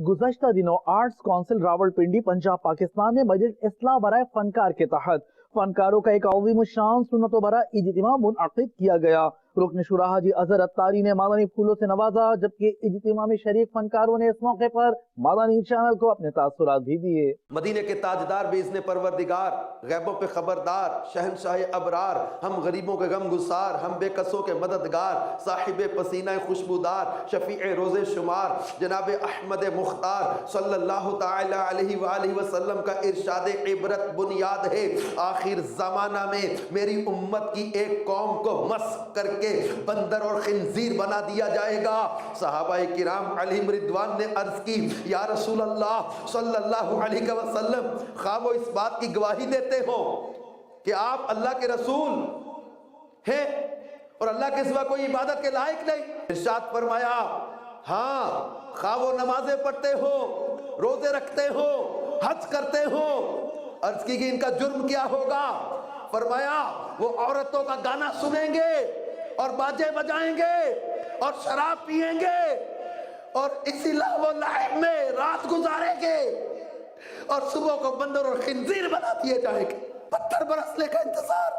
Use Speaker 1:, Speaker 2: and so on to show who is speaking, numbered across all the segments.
Speaker 1: गुज़श्ता दिनों arts council Rawalpindi Punjab Pakistan में मजलिस इस्लाह बराए फनकार के तहत फनकारों का एक अज़ीम शान सुन्नत बरा इज्तिमा मुनअक़िद किया गया। रुकन शुरा हाजी अज़हर अत्तारी ने मादानी फूलों से नवाजा, जबकि इज्तिमा में शरीक फनकारों ने इस मौके पर मादानी चैनल को अपने तासुरात भी दिए।
Speaker 2: मदीने के ताजदार बेइज़्ने परवरदिगार, गैबों पे खबरदार, शहंशाह अबरार, हम गरीबों के गम गुसार, हम बेकसों के मददगार, साहिब पसीना खुशबूदार, शफीए रोज़े शुमार, जनाब अहमद मुख्तार सल्लल्लाहु ताला अलैहि वसल्लम का इरशाद इबरत बुनियाद है। आखिर ज़माना में मेरी उम्मत की एक कौम को मस्ख करके बंदर और खिंजीर बना दिया जाएगा। सहाबाए किराम अलैहिम रिदवान ने अर्ज की, या रसूल अल्लाह सल्लल्लाहु अलैहि वसल्लम, खा वो इस बात की गवाही देते हो कि आप अल्लाह के रसूल हैं और अल्लाह के सिवा कोई इबादत के लायक नहीं। इरशाद फरमाया, हाँ, खा वो नमाजें पढ़ते हो, रोजे रखते हो, हज करते हो। अर्ज की कि इनका जुर्म क्या होगा? फरमाया, वो औरतों का गाना सुनेंगे और बाजे बजाएंगे और शराब पिएंगे और इसी लावो लाइब में रात गुजारेंगे और सुबह को बंदर और खिंजीर बना दिए जाएंगे। पत्थर बरसने का इंतजार,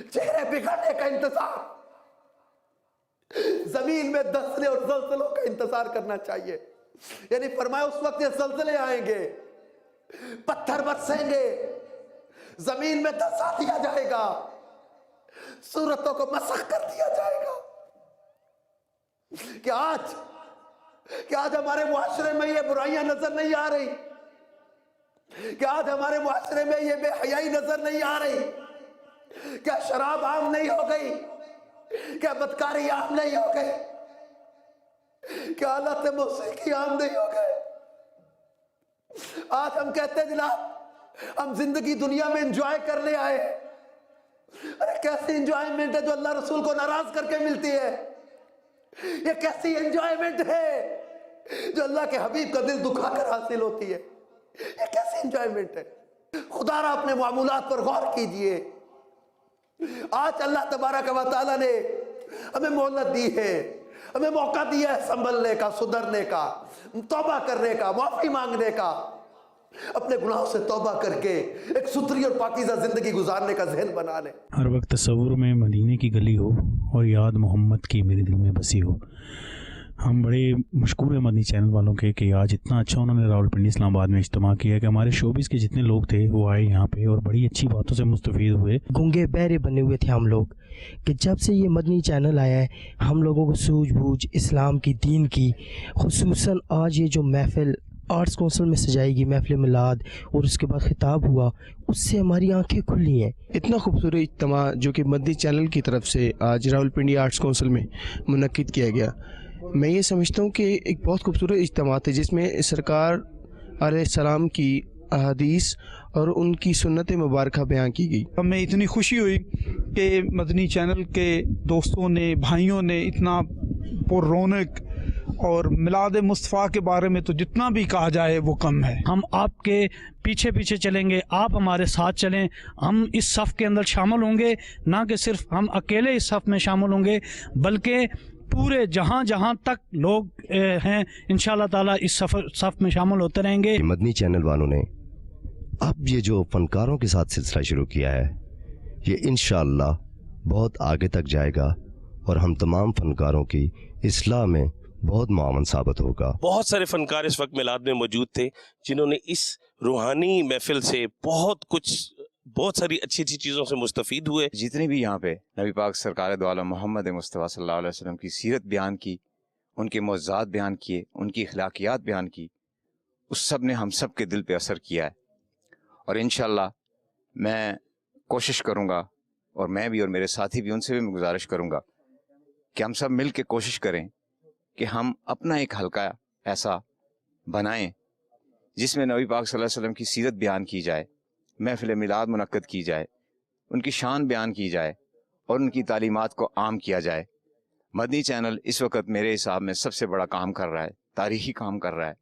Speaker 2: चेहरे बिगड़ने का इंतजार, जमीन में धंसने और जल्जलों का इंतजार करना चाहिए। यानी फरमाया, उस वक्त ये जल्जले आएंगे, पत्थर बरसेंगे, जमीन में धंसा दिया जाएगा, सूरतों को मसख कर दिया जाएगा। क्या आज हमारे मुआशरे में ये बुराइयां नजर नहीं आ रही? क्या आज हमारे मुआशरे में ये बेहयाई नजर नहीं आ रही? क्या शराब आम नहीं हो गई? क्या बदकारी आम नहीं हो गई? क्या आलत मौसीकी आम नहीं हो गए? आज हम कहते हैं जनाब, हम जिंदगी दुनिया में एंजॉय करने आए। अरे कैसी एंजॉयमेंट है जो अल्लाह रसूल को नाराज करके मिलती है? ये कैसी एंजॉयमेंट है जो अल्लाह के हबीब का दिल दुखाकर हासिल होती है? ये कैसी एंजॉयमेंट है? खुदारा अपने मामूलात पर गौर कीजिए। आज अल्लाह तबारक व तआला ने हमें मोहलत दी है, हमें मौका दिया है संभलने का, सुधरने का, तौबा करने का, माफी मांगने का, अपने गुनाहों से तौबा करके एक सुथरी और पाकीज़ा जिंदगी गुजारने का ज़हन बना ले।
Speaker 3: हर वक्त तस्वुर में मदीने की गली हो और याद मोहम्मद की मेरे दिल में बसी हो। हम बड़े मशकूर हैं मदनी चैनल वालों के कि आज इतना अच्छा उन्होंने रावलपिंडी इस्लामाबाद में इज्तिमा किया कि हमारे शोबिस के जितने लोग थे वो आए यहाँ पे और बड़ी अच्छी बातों से मुस्तफ़ीद हुए।
Speaker 4: गूंगे बहरे बने हुए थे हम लोग कि जब से ये मदनी चैनल आया है हम लोगों को सूझबूझ इस्लाम की, दीन की, खुसूसन आज ये जो महफिल आर्ट्स काउंसिल में सजाएगी, महफिल मिलाद और उसके बाद खिताब हुआ, उससे हमारी आंखें खुली हैं।
Speaker 5: इतना खूबसूरत इज्तिमा जो कि मदनी चैनल की तरफ से आज रावलपिंडी आर्ट्स काउंसिल में मुनक्किद किया गया, मैं ये समझता हूँ कि एक बहुत खूबसूरत इज्तिमा था जिसमें सरकार अलैहिस्सलाम की अहादीस और उनकी सुन्नत मुबारक बयान की गई।
Speaker 6: हमें इतनी खुशी हुई कि मदनी चैनल के दोस्तों ने, भाइयों ने इतना पुररौनक और मिलाद मुस्तफ़ा के बारे में तो जितना भी कहा जाए वो कम है।
Speaker 3: हम आपके पीछे पीछे चलेंगे, आप हमारे साथ चलें। हम इस सफ़ के अंदर शामिल होंगे, ना कि सिर्फ हम अकेले इस सफ़ में शामिल होंगे बल्कि पूरे जहाँ जहाँ तक लोग हैं इंशाअल्लाह ताला इस सफ़ में शामिल होते रहेंगे।
Speaker 7: मदनी चैनल वालों ने अब ये जो फनकारों के साथ सिलसिला शुरू किया है, ये इंशाअल्लाह बहुत आगे तक जाएगा और हम तमाम फनकारों की इस्लाह में बहुत मुआवन साबित होगा।
Speaker 8: बहुत सारे फनकार इस वक्त मिलाद में मौजूद थे जिन्होंने इस रूहानी महफिल से बहुत सारी अच्छी अच्छी चीज़ों से मुस्तफ़ीद हुए।
Speaker 9: जितने भी यहाँ पे नबी पाक सरकार दो आलम मोहम्मद मुस्तफ़ा सल्लल्लाहु अलैहि वसल्लम की सीरत बयान की, उनके मौज़ात बयान किए, उनकी अखलाकियात बयान की, उस सब ने हम सब के दिल पे असर किया है। और इंशाअल्लाह मैं कोशिश करूँगा और मैं भी और मेरे साथी भी, उनसे भी मैं गुजारिश करूँगा कि हम सब मिल के कोशिश करें कि हम अपना एक हल्का ऐसा बनाएं जिसमें नबी पाक सल्लल्लाहु अलैहि वसल्लम की सीरत बयान की जाए, महफिल मिलाद मुनक्किद की जाए, उनकी शान बयान की जाए और उनकी तालीमात को आम किया जाए। मदनी चैनल इस वक्त मेरे हिसाब में सबसे बड़ा काम कर रहा है, तारीखी काम कर रहा है।